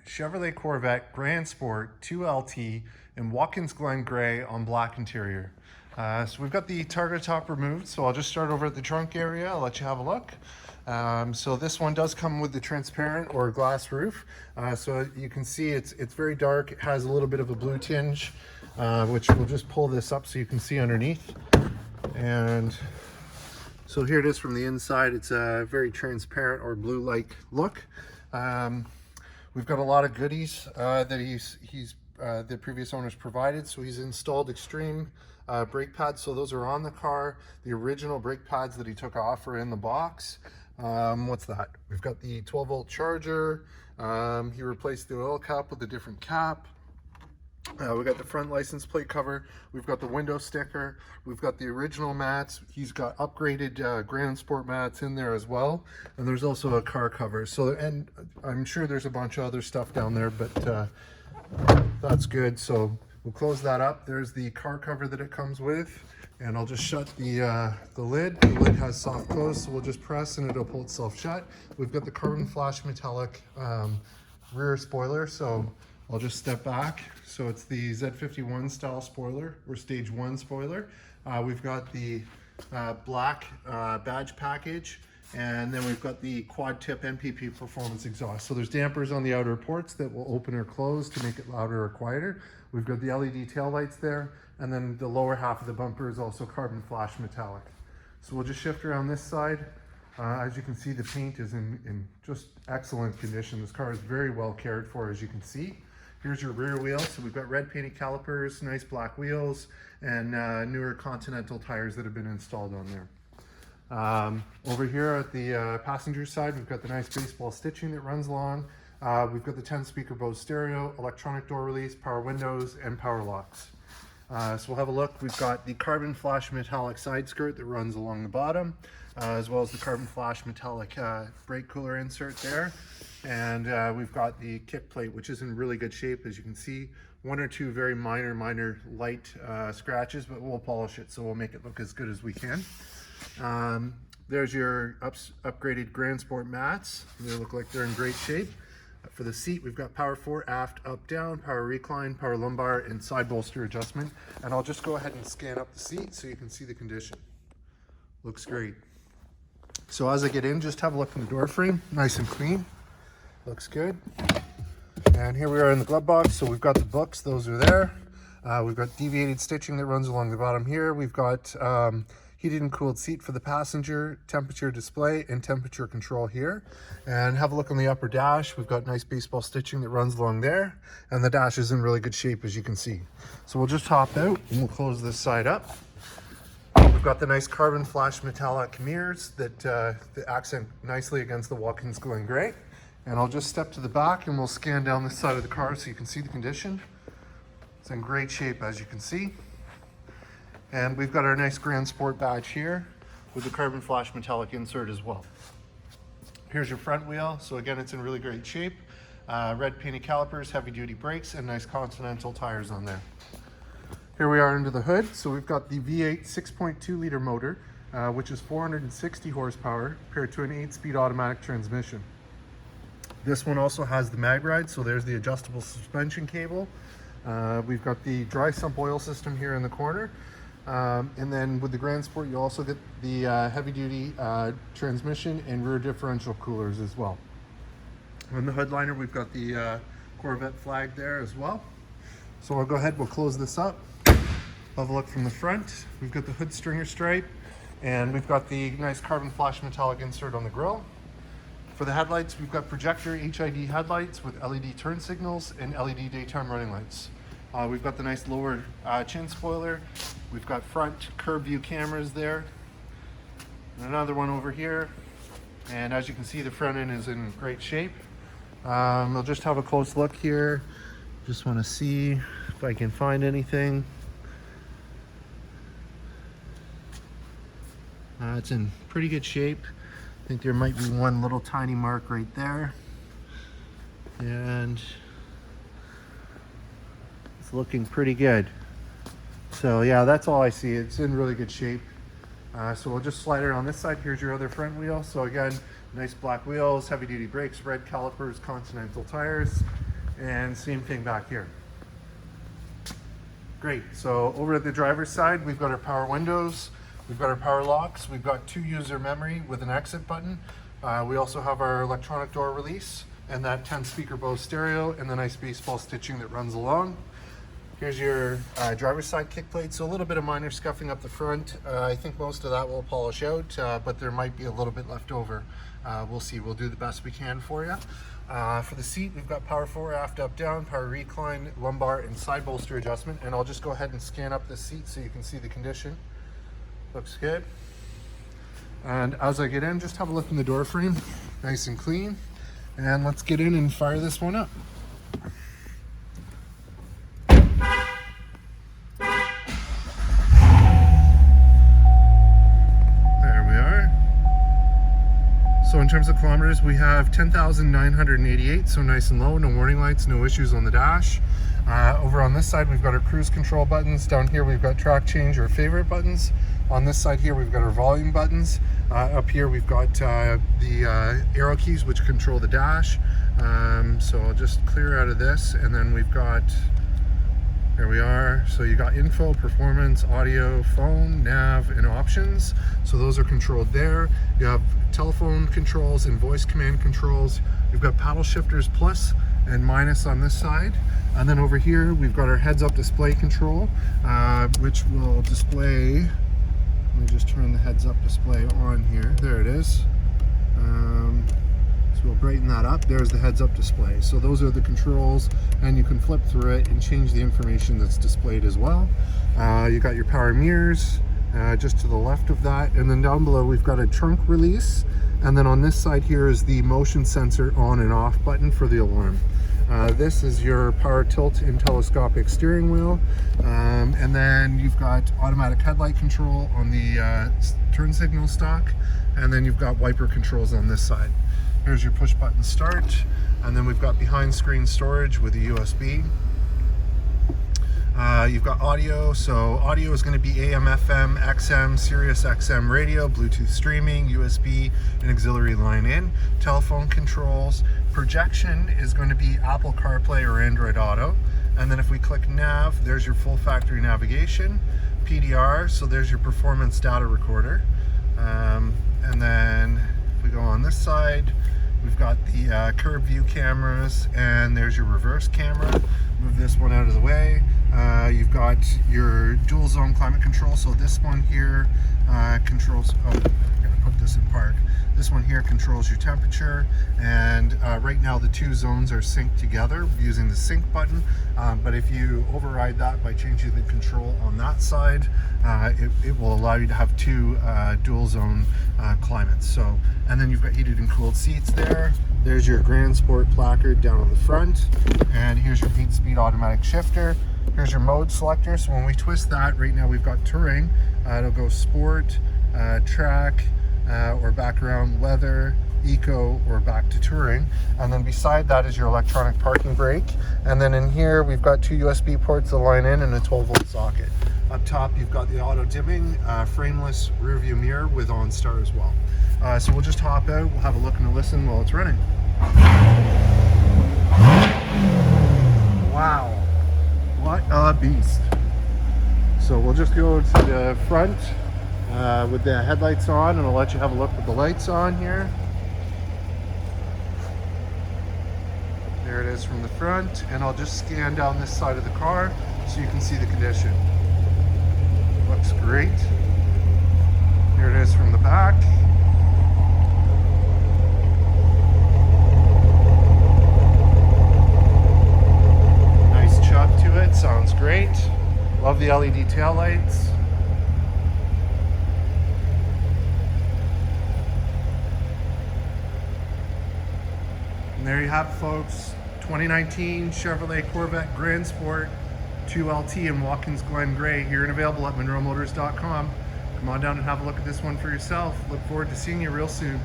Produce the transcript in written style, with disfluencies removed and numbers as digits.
Chevrolet Corvette Grand Sport 2LT in Watkins Glen Grey on black interior. So we've got the target top removed, so I'll just start over at the trunk area. I'll let you have a look. So this one does come with the transparent or glass roof. So you can see it's very dark. It has a little bit of a blue tinge, which we'll just pull this up so you can see underneath. And so here it is from the inside. It's a very transparent or blue-like look. We've got a lot of goodies that the previous owners provided. So he's installed extreme brake pads. So those are on the car. The original brake pads that he took off are in the box. What's that? We've got the 12-volt charger. He replaced the oil cap with a different cap. We got the front license plate cover. We've got the window sticker. We've got the original mats. He's got upgraded Grand Sport mats in there as well. And there's also a car cover. So, and I'm sure there's a bunch of other stuff down there, but that's good. So we'll close that up. There's the car cover that it comes with. And I'll just shut the lid. The lid has soft close, so we'll just press and it'll pull itself shut. We've got the carbon flash metallic rear spoiler. So I'll just step back. So it's the Z51 style spoiler, or stage 1 spoiler. We've got the black badge package, and then we've got the quad tip MPP performance exhaust. So there's dampers on the outer ports that will open or close to make it louder or quieter. We've got the LED tail lights there, and then the lower half of the bumper is also carbon flash metallic. So we'll just shift around this side. As you can see, the paint is in just excellent condition. This car is very well cared for, as you can see. Here's your rear wheel. So we've got red painted calipers, nice black wheels, and newer Continental tires that have been installed on there. Over here at the passenger side, we've got the nice baseball stitching that runs along. We've got the 10-speaker Bose stereo, electronic door release, power windows, and power locks. So we'll have a look. We've got the carbon flash metallic side skirt that runs along the bottom, as well as the carbon flash metallic brake cooler insert there. And we've got the kick plate, which is in really good shape, as you can see. One or two very minor light scratches, but we'll polish it, so we'll make it look as good as we can. There's your upgraded Grand Sport mats. They look like they're in great shape. For the seat, we've got power fore, aft, up, down, power recline, power lumbar, and side bolster adjustment. And I'll just go ahead and scan up the seat so you can see the condition. Looks great. So as I get in, just have a look in the door frame, nice and clean. Looks good. And here we are in the glove box. So we've got the books, those are there. We've got deviated stitching that runs along the bottom here. We've got heated and cooled seat for the passenger, temperature display, and temperature control here. And have a look on the upper dash. We've got nice baseball stitching that runs along there. And the dash is in really good shape, as you can see. So we'll just hop out and we'll close this side up. We've got the nice carbon flash metallic mirrors that accent nicely against the Watkins Glen Grey. And I'll just step to the back and we'll scan down this side of the car so you can see the condition. It's in great shape, as you can see. And we've got our nice Grand Sport badge here with the carbon flash metallic insert as well. Here's your front wheel. So again, it's in really great shape. Red painted calipers, heavy duty brakes, and nice Continental tires on there. Here we are under the hood. So we've got the V8 6.2 liter motor, which is 460 horsepower paired to an 8-speed automatic transmission. This one also has the mag ride, so there's the adjustable suspension cable. We've got the dry sump oil system here in the corner. And then with the Grand Sport, you also get the heavy-duty transmission and rear differential coolers as well. On the hood liner, we've got the Corvette flag there as well. So I'll go ahead, we'll close this up. Have a look from the front. We've got the hood stringer stripe, and we've got the nice carbon flash metallic insert on the grille. For the headlights, we've got projector HID headlights with LED turn signals and LED daytime running lights. We've got the nice lower chin spoiler. We've got front curb view cameras there. And another one over here. And as you can see, the front end is in great shape. I'll just have a close look here. Just want to see if I can find anything. It's in pretty good shape. I think there might be one little tiny mark right there. And it's looking pretty good. So yeah, that's all I see. It's in really good shape. So we'll just slide it on this side. Here's your other front wheel. So again, Nice black wheels, heavy duty brakes, red calipers, Continental tires, and same thing back here. Great, so over at the driver's side, we've got our power windows, we've got our power locks, we've got 2 user memory with an exit button. We also have our electronic door release and that 10 speaker Bose stereo and the nice baseball stitching that runs along. Here's your driver's side kick plate, so a little bit of minor scuffing up the front. I think most of that will polish out, but there might be a little bit left over. We'll see, we'll do the best we can for you. For the seat, we've got power forward, aft, up, down, power recline, lumbar, and side bolster adjustment. And I'll just go ahead and scan up the seat so you can see the condition. Looks good. And as I get in, just have a look in the door frame, nice and clean. And let's get in and fire this one up. So in terms of kilometers, we have 10,988, so nice and low, no warning lights, no issues on the dash. Over on this side, we've got our cruise control buttons. Down here, we've got track change or favorite buttons. On this side here, we've got our volume buttons. Up here, we've got the arrow keys, which control the dash. So I'll just clear out of this, and then we've got, here we are. So you got info, performance, audio, phone, nav, and options. So those are controlled there. You have telephone controls and voice command controls. We've got paddle shifters plus and minus on this side. And then over here, we've got our heads-up display control, which will display, let me just turn the heads-up display on here. There it is. So we'll brighten that up. There's the heads-up display. So those are the controls, and you can flip through it and change the information that's displayed as well. You got your power mirrors just to the left of that, and then down below we've got a trunk release, and then on this side here is the motion sensor on and off button for the alarm. This is your power tilt and telescopic steering wheel, and then you've got automatic headlight control on the turn signal stalk, and then you've got wiper controls on this side. Here's your push button start, and then we've got behind screen storage with a USB. You've got audio, so audio is going to be AM, FM, XM, Sirius XM radio, Bluetooth streaming, USB, and auxiliary line in. Telephone controls. Projection is going to be Apple CarPlay or Android Auto. And then if we click nav, there's your full factory navigation. PDR, so there's your performance data recorder. And then if we go on this side, we've got the curb view cameras, and there's your reverse camera. Move this one out of the way. You've got your dual zone climate control. So this one here controls, oh, I'm gonna put this in park. This one here controls your temperature, and right now the 2 zones are synced together using the sync button, but if you override that by changing the control on that side, it will allow you to have 2 dual zone climates. So, and then you've got heated and cooled seats there. There's your Grand Sport placard down on the front, and here's your 8-speed automatic shifter. Here's your mode selector. So when we twist that, right now we've got touring. It'll go sport, track, or back around weather, eco, or back to touring. And then beside that is your electronic parking brake. And then in here, we've got 2 USB ports that line in and a 12-volt socket. Up top, you've got the auto dimming, frameless rear view mirror with OnStar as well. So we'll just hop out, we'll have a look and a listen while it's running. Wow, what a beast. So we'll just go to the front with the headlights on, and I'll let you have a look with the lights on here. There it is from the front, and I'll just scan down this side of the car so you can see the condition. Looks great. Here it is from the back. Nice chug to it, sounds great. Love the LED tail lights. And there you have it, folks. 2019 Chevrolet Corvette Grand Sport 2LT in Watkins Glen Grey, here and available at MonroeMotors.com. Come on down and have a look at this one for yourself. Look forward to seeing you real soon.